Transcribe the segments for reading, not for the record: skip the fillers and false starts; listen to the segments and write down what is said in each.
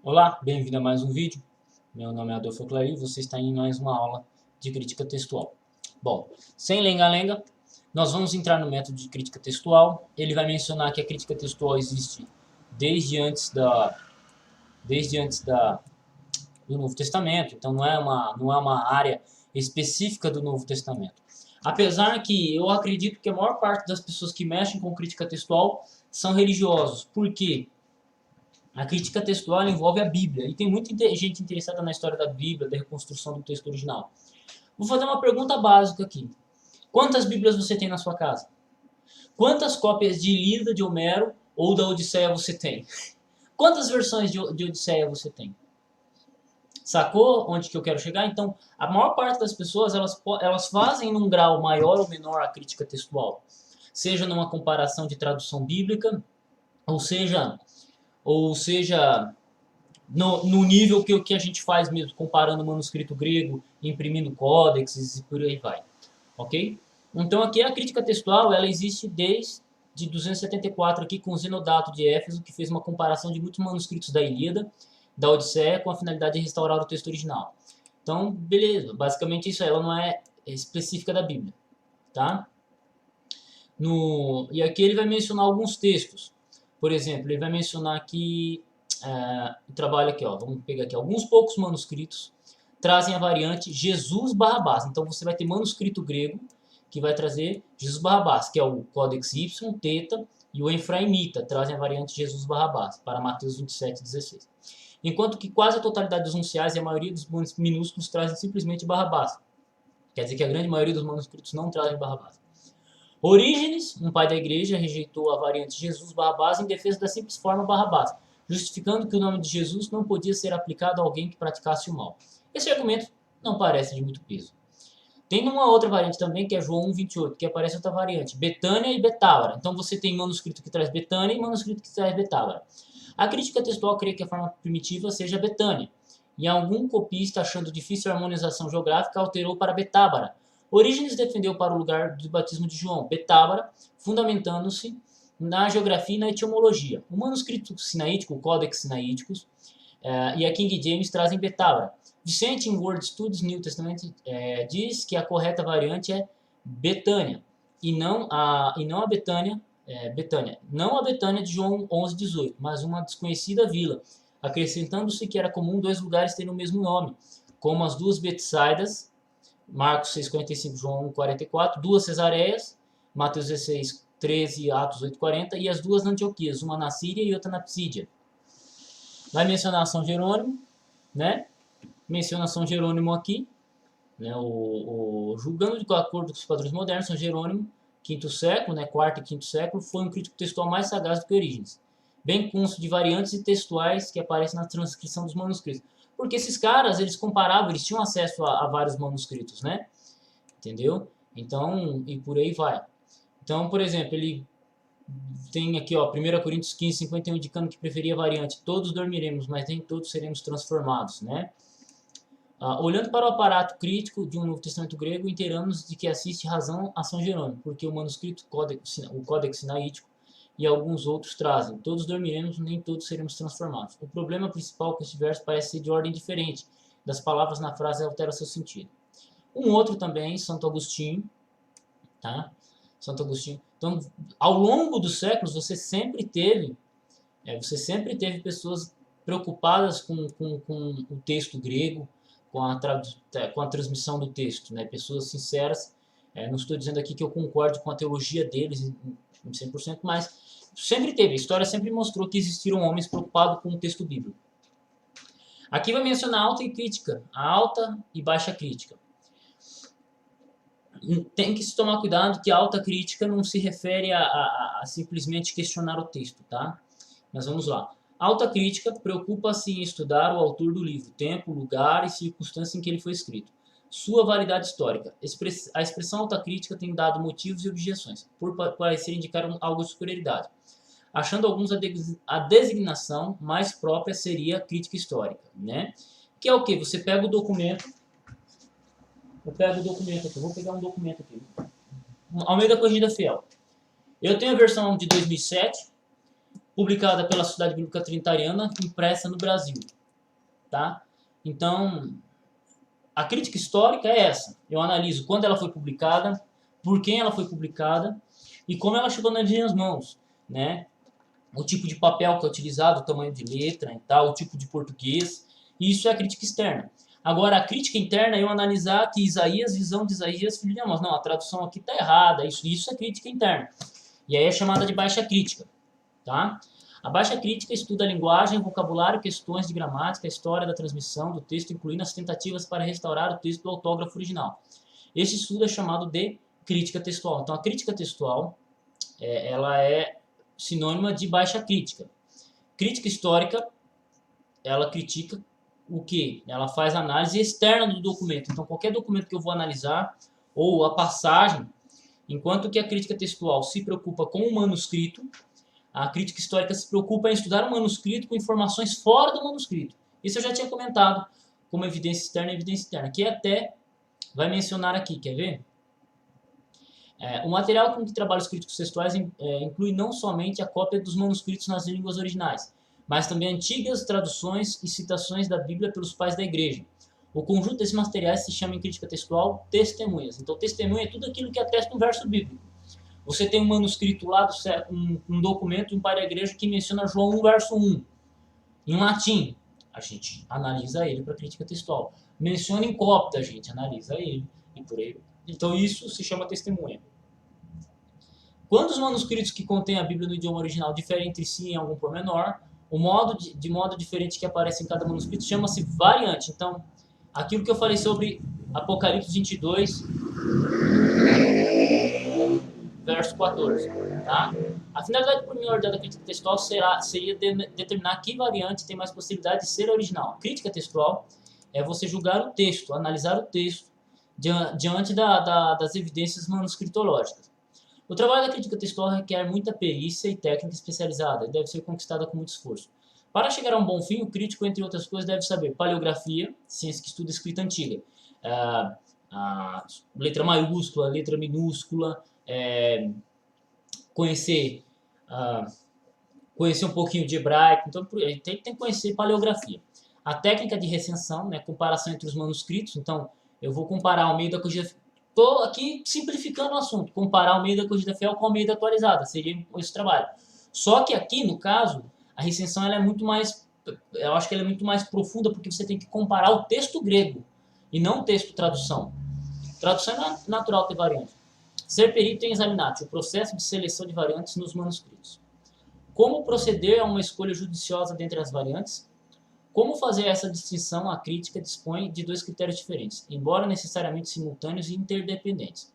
Olá, bem-vindo a mais um vídeo. Meu nome é Adolfo Clary e você está em mais uma aula de crítica textual. Bom, sem lenga-lenga, nós vamos entrar no método de crítica textual. Ele vai mencionar que a crítica textual existe desde antes do Novo Testamento, então não é uma área específica do Novo Testamento. Apesar que eu acredito que a maior parte das pessoas que mexem com crítica textual são religiosos. Por quê? A crítica textual envolve a Bíblia, e tem muita gente interessada na história da Bíblia, da reconstrução do texto original. Vou fazer uma pergunta básica aqui. Quantas Bíblias você tem na sua casa? Quantas cópias de Ilíada, de Homero ou da Odisseia você tem? Quantas versões de Odisseia você tem? Sacou onde que eu quero chegar? Então, a maior parte das pessoas, elas fazem num grau maior ou menor a crítica textual. Seja numa comparação de tradução bíblica, ou seja no nível que a gente faz mesmo, comparando o manuscrito grego, imprimindo códexes e por aí vai. Ok? Então aqui a crítica textual, ela existe desde 274 aqui com Zenodato de Éfeso, que fez uma comparação de muitos manuscritos da Ilíada, da Odisseia, com a finalidade de restaurar o texto original. Então, beleza, basicamente isso, ela não é específica da Bíblia, tá? E aqui ele vai mencionar alguns textos. Por exemplo, ele vai mencionar aqui o trabalho aqui, ó, vamos pegar aqui, alguns poucos manuscritos trazem a variante Jesus Barrabás. Então você vai ter manuscrito grego que vai trazer Jesus Barrabás, que é o Codex Y, Teta e o Efraimita, trazem a variante Jesus Barrabás, para Mateus 27:16. Enquanto que quase a totalidade dos unciais e a maioria dos minúsculos trazem simplesmente Barrabás. Quer dizer que a grande maioria dos manuscritos não trazem Barrabás. Orígenes, um pai da igreja, rejeitou a variante Jesus Barrabás em defesa da simples forma Barrabás, justificando que o nome de Jesus não podia ser aplicado a alguém que praticasse o mal. Esse argumento não parece de muito peso. Tem uma outra variante também, que é João 1:28, que aparece outra variante, Betânia e Betábara. Então você tem manuscrito que traz Betânia e manuscrito que traz Betábara. A crítica textual crê que a forma primitiva seja Betânia, e algum copista, achando difícil a harmonização geográfica, alterou para Betábara. Orígenes defendeu para o lugar do batismo de João, Betábara, fundamentando-se na geografia e na etimologia. O manuscrito sinaítico, o Codex Sinaíticos, e a King James trazem Betábara. Vicente, em Word Studies New Testament, diz que a correta variante é Betânia, e não a Betânia, não a Betânia de João 11:18, mas uma desconhecida vila, acrescentando-se que era comum dois lugares terem o mesmo nome, como as duas Betsaidas, Marcos 6:45, João 1:44, duas Cesareias, Mateus 16:13, Atos 8:40, e as duas Antioquias, uma na Síria e outra na Psídia. Vai mencionar São Jerônimo, né? Menciona São Jerônimo aqui, né? Julgando de acordo com os padrões modernos, São Jerônimo, quinto século, né? Quarto e quinto século, foi um crítico textual mais sagaz do que Orígenes. Bem consta de variantes e textuais que aparecem na transcrição dos manuscritos. Porque esses caras, eles comparavam, eles tinham acesso a vários manuscritos, né? Entendeu? Então, e por aí vai. Então, por exemplo, ele tem aqui, ó, 1 Coríntios 15:51, indicando que preferia a variante: todos dormiremos, mas nem todos seremos transformados, né? Olhando para o aparato crítico de um Novo Testamento grego, inteiramos de que assiste razão a São Jerônimo, porque o manuscrito, o Codex Sinaítico e alguns outros trazem: todos dormiremos, nem todos seremos transformados. O problema principal é que esse verso parece ser de ordem diferente das palavras na frase, altera seu sentido. Um outro também, Santo Agostinho, tá? Santo Agostinho. Então, ao longo dos séculos, você sempre teve pessoas preocupadas com o texto grego, com a transmissão do texto, né? Pessoas sinceras. Não estou dizendo aqui que eu concordo com a teologia deles em 100%, mas sempre teve. A história sempre mostrou que existiram homens preocupados com o texto bíblico. Aqui vai mencionar alta e crítica, a alta e baixa crítica. Tem que se tomar cuidado que a alta crítica não se refere a simplesmente questionar o texto, tá? Mas vamos lá. Alta crítica preocupa-se em estudar o autor do livro, tempo, lugar e circunstância em que ele foi escrito. Sua validade histórica. A expressão alta crítica tem dado motivos e objeções, por parecer indicar algo de superioridade. Achando alguns a designação mais própria seria crítica histórica, né? Que é o que? Você pega o documento. Eu pego o documento aqui. Vou pegar um documento aqui. Almeida Corrigida Fiel. Eu tenho a versão de 2007, publicada pela Sociedade Bíblica Trinitariana, impressa no Brasil. tá? Então, a crítica histórica é essa. Eu analiso quando ela foi publicada, por quem ela foi publicada e como ela chegou nas minhas mãos, né? O tipo de papel que é utilizado, o tamanho de letra e tal, o tipo de português. Isso é a crítica externa. Agora, a crítica interna é eu analisar que Isaías, visão de Isaías, filho de Amós. Não, a tradução aqui está errada. Isso é crítica interna. E aí é chamada de baixa crítica. Tá? A baixa crítica estuda a linguagem, vocabulário, questões de gramática, a história da transmissão do texto, incluindo as tentativas para restaurar o texto do autógrafo original. Este estudo é chamado de crítica textual. Então, a crítica textual ela é sinônima de baixa crítica. Crítica histórica, ela critica o quê? Ela faz análise externa do documento. Então, qualquer documento que eu vou analisar, ou a passagem, enquanto que a crítica textual se preocupa com o manuscrito, a crítica histórica se preocupa em estudar o manuscrito com informações fora do manuscrito. Isso eu já tinha comentado como evidência externa e evidência interna, que até vai mencionar aqui, quer ver? O material com que trabalha os críticos textuais inclui não somente a cópia dos manuscritos nas línguas originais, mas também antigas traduções e citações da Bíblia pelos pais da igreja. O conjunto desses materiais se chama em crítica textual testemunhas. Então, testemunha é tudo aquilo que atesta um verso bíblico. Você tem um manuscrito lá, um documento de um pai da igreja que menciona João 1, verso 1, em latim. A gente analisa ele para crítica textual. Menciona em cópita, a gente analisa ele e por aí. Então isso se chama testemunha. Quando os manuscritos que contêm a Bíblia no idioma original diferem entre si em algum pormenor, o modo de modo diferente que aparece em cada manuscrito chama-se variante. Então, aquilo que eu falei sobre Apocalipse 22, verso 14. Tá? A finalidade primordial da crítica textual seria determinar que variante tem mais possibilidade de ser original. Crítica textual é você julgar o texto, analisar o texto diante das evidências manuscritológicas. O trabalho da crítica textual requer muita perícia e técnica especializada e deve ser conquistada com muito esforço. Para chegar a um bom fim, o crítico, entre outras coisas, deve saber paleografia, ciência que estuda escrita antiga, a letra maiúscula, letra minúscula, conhecer um pouquinho de hebraico, então tem que conhecer paleografia. A técnica de recensão, né, comparação entre os manuscritos, então eu vou comparar Almeida Corrigida. Estou aqui simplificando o assunto, comparar Almeida Corrigida Fiel com Almeida atualizada, seria esse trabalho. Só que aqui, no caso, a recensão ela é muito mais, eu acho que ela é muito mais profunda, porque você tem que comparar o texto grego e não o texto tradução. Tradução é natural ter variante. Ser perito em examinate, o processo de seleção de variantes nos manuscritos. Como proceder a uma escolha judiciosa dentre as variantes? Como fazer essa distinção? A crítica dispõe de dois critérios diferentes, embora necessariamente simultâneos e interdependentes: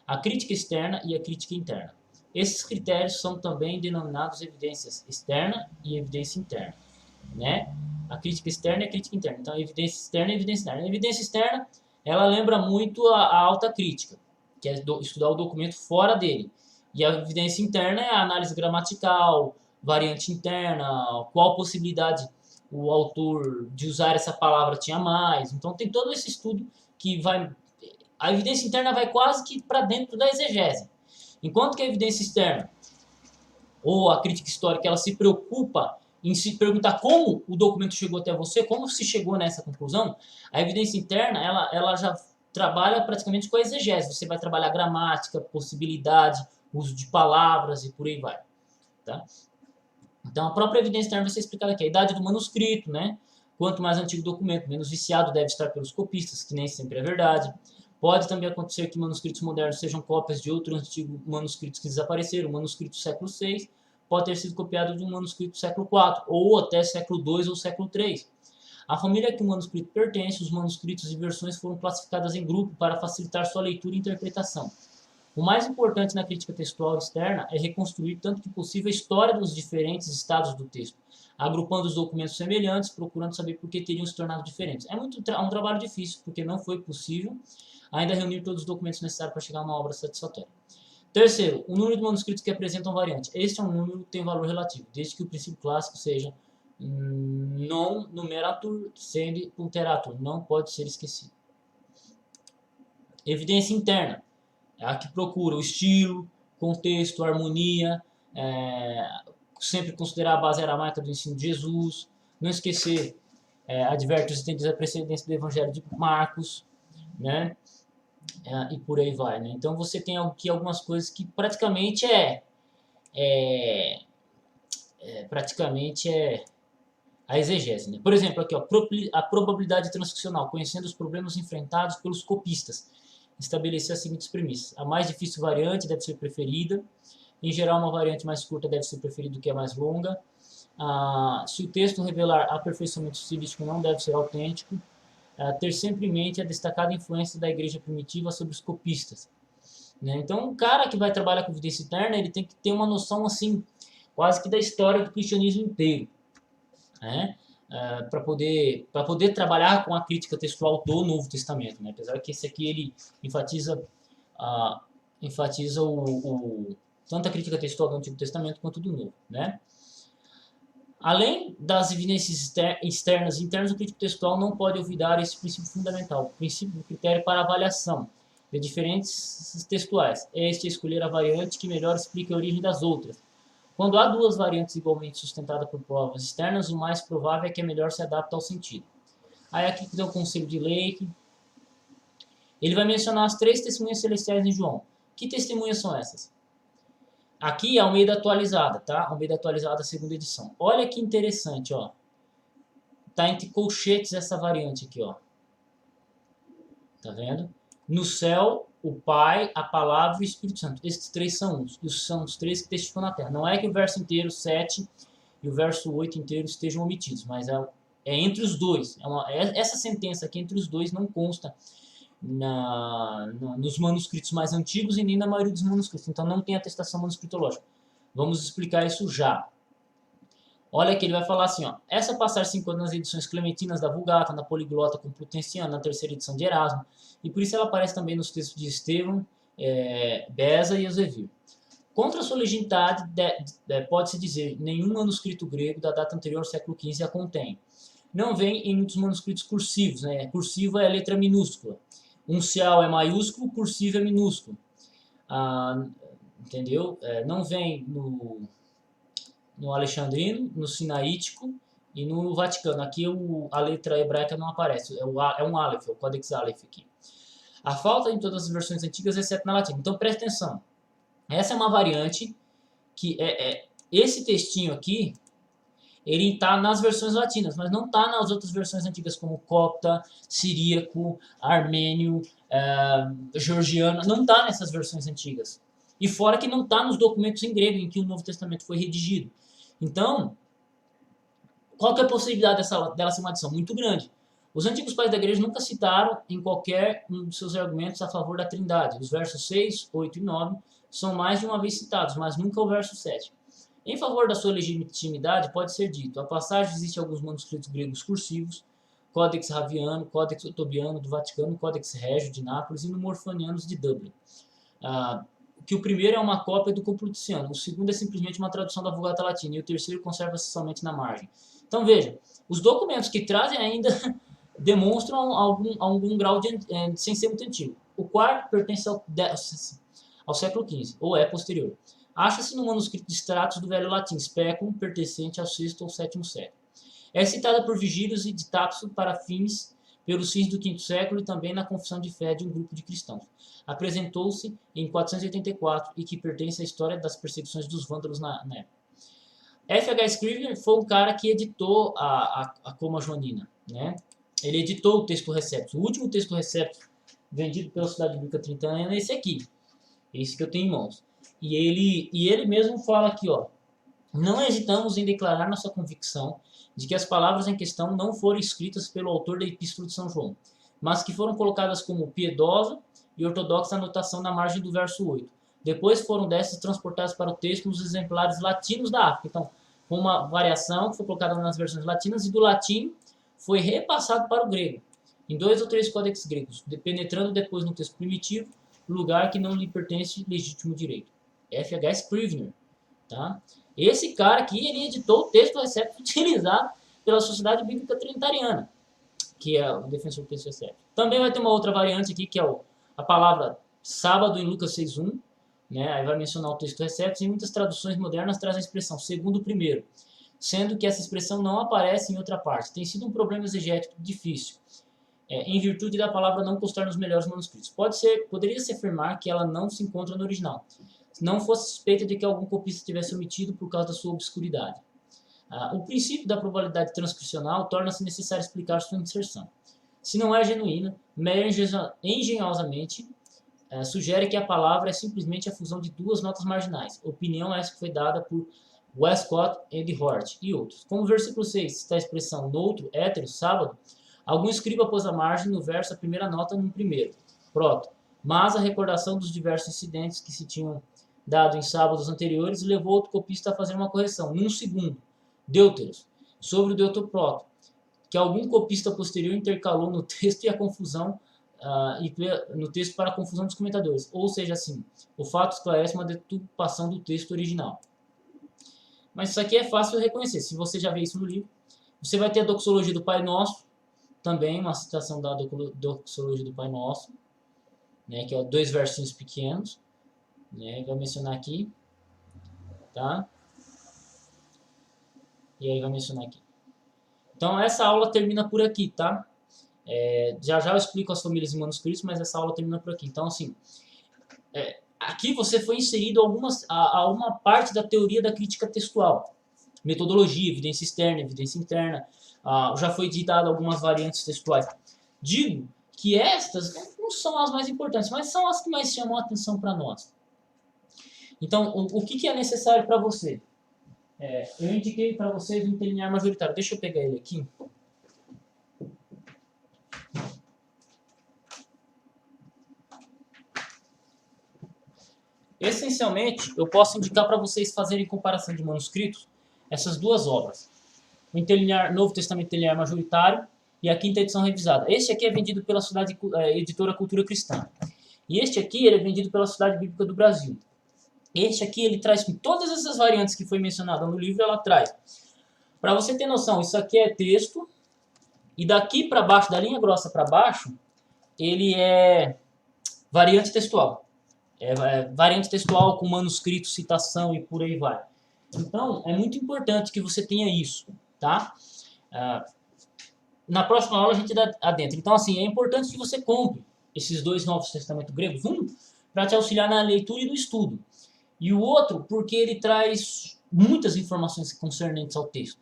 a crítica externa e a crítica interna. Esses critérios são também denominados evidências externa e evidência interna, né? A crítica externa e a crítica interna. Então, evidência externa e evidência interna. A evidência externa, ela lembra muito a alta crítica, que é estudar o documento fora dele. E a evidência interna é a análise gramatical, variante interna, qual possibilidade o autor de usar essa palavra tinha mais. Então tem todo esse estudo que vai... A evidência interna vai quase que para dentro da exegese. Enquanto que a evidência externa, ou a crítica histórica, ela se preocupa em se perguntar como o documento chegou até você, como se chegou nessa conclusão, a evidência interna, ela já trabalha praticamente com a exegese. Você vai trabalhar gramática, possibilidade, uso de palavras e por aí vai. Tá? Então, a própria evidência externa vai ser explicada aqui. A idade do manuscrito, né? Quanto mais antigo o documento, menos viciado deve estar pelos copistas, que nem sempre é verdade. Pode também acontecer que manuscritos modernos sejam cópias de outros antigos manuscritos que desapareceram. O manuscrito do século VI pode ter sido copiado de um manuscrito do século IV, ou até século II ou século III. A família a que o manuscrito pertence, os manuscritos e versões foram classificadas em grupo para facilitar sua leitura e interpretação. O mais importante na crítica textual externa é reconstruir tanto que possível a história dos diferentes estados do texto, agrupando os documentos semelhantes, procurando saber por que teriam se tornado diferentes. É um trabalho difícil, porque não foi possível ainda reunir todos os documentos necessários para chegar a uma obra satisfatória. Terceiro, o número de manuscritos que apresentam variante. Este é um número que tem valor relativo, desde que o princípio clássico seja non numeratur sed punteratur, não pode ser esquecido. Evidência interna. É a que procura o estilo, contexto, harmonia, sempre considerar a base aramaica do ensino de Jesus, não esquecer adverte os itens da precedência do Evangelho de Marcos, né? E por aí vai, né? Então você tem aqui algumas coisas que praticamente a exegese, né? Por exemplo, aqui, ó, a probabilidade transcricional, conhecendo os problemas enfrentados pelos copistas, estabelecer as seguintes premissas: a mais difícil variante deve ser preferida, em geral uma variante mais curta deve ser preferida do que a mais longa, se o texto revelar aperfeiçoamento estilístico não deve ser autêntico, ter sempre em mente a destacada influência da igreja primitiva sobre os copistas, né? Então, um cara que vai trabalhar com evidência interna, ele tem que ter uma noção assim, quase que da história do cristianismo inteiro, né? Para poder trabalhar com a crítica textual do Novo Testamento, né? Apesar que esse aqui ele enfatiza tanto a crítica textual do Antigo Testamento quanto do Novo, né? Além das evidências externas e internas, o crítico textual não pode olvidar esse princípio fundamental, o princípio do critério para avaliação de diferentes textuais. Este é escolher a variante que melhor explica a origem das outras. Quando há duas variantes igualmente sustentadas por provas externas, o mais provável é que a melhor se adapte ao sentido. Aí aqui tem o conselho de Lake. Ele vai mencionar as 3 testemunhas celestiais em João. Que testemunhas são essas? Aqui é a Almeida atualizada, tá? Almeida atualizada, segunda edição. Olha que interessante, ó. Tá entre colchetes essa variante aqui, ó. Tá vendo? No céu, o Pai, a Palavra e o Espírito Santo. Esses 3 são uns. E são os 3 que testificam na Terra. Não é que o verso inteiro, 7, e o verso 8 inteiro estejam omitidos, mas é entre os dois. Essa sentença aqui entre os dois não consta nos manuscritos mais antigos e nem na maioria dos manuscritos. Então não tem atestação manuscritológica. Vamos explicar isso já. Olha que ele vai falar assim, ó. Essa passagem se encontra nas edições clementinas da Vulgata, na Poliglota Complutensiana, na terceira edição de Erasmo, e por isso ela aparece também nos textos de Estevão, Beza e Eusebio. Contra a sua legitimidade, pode-se dizer, nenhum manuscrito grego da data anterior ao século XV a contém. Não vem em muitos manuscritos cursivos, né? Cursiva é letra minúscula. Uncial é maiúsculo, cursivo é minúsculo. Entendeu? Não vem no alexandrino, no sinaítico e no vaticano. Aqui a letra hebraica não aparece, é um Aleph, é o Codex Aleph aqui. A falta em todas as versões antigas, exceto na latina. Então preste atenção. Essa é uma variante que esse textinho aqui, ele está nas versões latinas, mas não está nas outras versões antigas, como copta, siríaco, armênio, georgiano. Não está nessas versões antigas. E fora que não está nos documentos em grego em que o Novo Testamento foi redigido. Então, qual que é a possibilidade dela ser uma adição? Muito grande. Os antigos pais da igreja nunca citaram em qualquer um dos seus argumentos a favor da trindade. Os versos 6, 8 e 9 são mais de uma vez citados, mas nunca o verso 7. Em favor da sua legitimidade, pode ser dito: a passagem existe em alguns manuscritos gregos cursivos, Codex Raviano, Codex Otobiano do Vaticano, Codex Régio de Nápoles e no Morfonianos de Dublin. Que o primeiro é uma cópia do Complutensiano, o segundo é simplesmente uma tradução da Vulgata Latina e o terceiro conserva-se somente na margem. Então veja, os documentos que trazem ainda demonstram algum grau sem ser muito antigo. O quarto pertence ao século XV, ou é posterior. Acha-se no manuscrito de extratos do Velho Latim, Speculum, pertencente ao VI ou VII século. É citada por Vigílios e de Tácito para fins pelos fins do V século e também na confissão de fé de um grupo de cristãos. Apresentou-se em 484 e que pertence à história das perseguições dos vândalos na época. F.H. Scrivener foi um cara que editou a Coma Joanina, né? Ele editou o texto Receptus. O último texto Receptus vendido pela Cidade Bíblica Trinitana é esse aqui. Esse que eu tenho em mãos. E ele mesmo fala aqui, ó: não hesitamos em declarar nossa convicção de que as palavras em questão não foram escritas pelo autor da Epístola de São João, mas que foram colocadas como piedosa e ortodoxa anotação na margem do verso 8. Depois foram dessas transportadas para o texto nos exemplares latinos da África. Então, com uma variação que foi colocada nas versões latinas e do latim foi repassado para o grego, em 2 ou 3 códex gregos, penetrando depois no texto primitivo, lugar que não lhe pertence legítimo direito. F.H. Scrivener, tá? Esse cara aqui, ele editou o texto Receptus utilizado pela Sociedade Bíblica Trinitariana, que é o defensor do texto Receptus. Também vai ter uma outra variante aqui, que é a palavra sábado em Lucas 6.1, né? Aí vai mencionar o texto Receptus, e muitas traduções modernas trazem a expressão segundo o primeiro. sendo que essa expressão não aparece em outra parte. Tem sido um problema exegético difícil, em virtude da palavra não constar nos melhores manuscritos. Poderia-se afirmar que ela não se encontra no original, se não fosse suspeita de que algum copista tivesse omitido por causa da sua obscuridade. O princípio da probabilidade transcricional torna-se necessário explicar sua inserção. Se não é genuína, Meyer engenhosamente sugere que a palavra é simplesmente a fusão de duas notas marginais. Opinião essa que foi dada por Westcott e Hort e outros. Como o versículo 6 está a expressão noutro, hétero, sábado, algum escriba pôs a margem no verso a primeira nota no primeiro, proto. Mas a recordação dos diversos incidentes que se tinham dado em sábados anteriores levou outro copista a fazer uma correção, num segundo, deuteros, sobre o deuteroproto, que algum copista posterior intercalou no texto e a confusão no texto para a confusão dos comentadores. Ou seja, assim, o fato esclarece uma deturpação do texto original. Mas isso aqui é fácil de reconhecer. Se você já vê isso no livro, você vai ter a doxologia do Pai Nosso, também uma citação da doxologia do Pai Nosso, né, que é 2 versinhos pequenos, né, vai mencionar aqui, tá? E aí vai mencionar aqui. Então essa aula termina por aqui, tá? Já eu explico as famílias e manuscritos, mas essa aula termina por aqui. Então, assim, aqui você foi inserido a uma parte da teoria da crítica textual. Metodologia, evidência externa, evidência interna. Já foi ditado algumas variantes textuais. Digo que estas não são as mais importantes, mas são as que mais chamam a atenção para nós. Então, o que é necessário para você? Eu indiquei para vocês o interlinear majoritário. Deixa eu pegar ele aqui. Essencialmente, eu posso indicar para vocês fazerem comparação de manuscritos essas duas obras. O Novo Testamento Interlinear Majoritário e a Quinta Edição Revisada. Este aqui é vendido pela editora Cultura Cristã. E este aqui ele é vendido pela Sociedade Bíblica do Brasil. Este aqui ele traz com todas essas variantes que foi mencionada no livro, ela traz. Para você ter noção, isso aqui é texto, e daqui para baixo, da linha grossa para baixo, ele é variante textual. Variante textual com manuscrito, citação e por aí vai. Então, é muito importante que você tenha isso, tá? Na próxima aula a gente adentra. Então, assim, é importante que você compre esses 2 Novos Testamentos gregos. Um, para te auxiliar na leitura e no estudo. E o outro, porque ele traz muitas informações concernentes ao texto,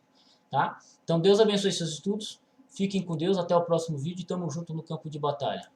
tá? Então, Deus abençoe seus estudos. Fiquem com Deus. Até o próximo vídeo. Tamo junto no campo de batalha.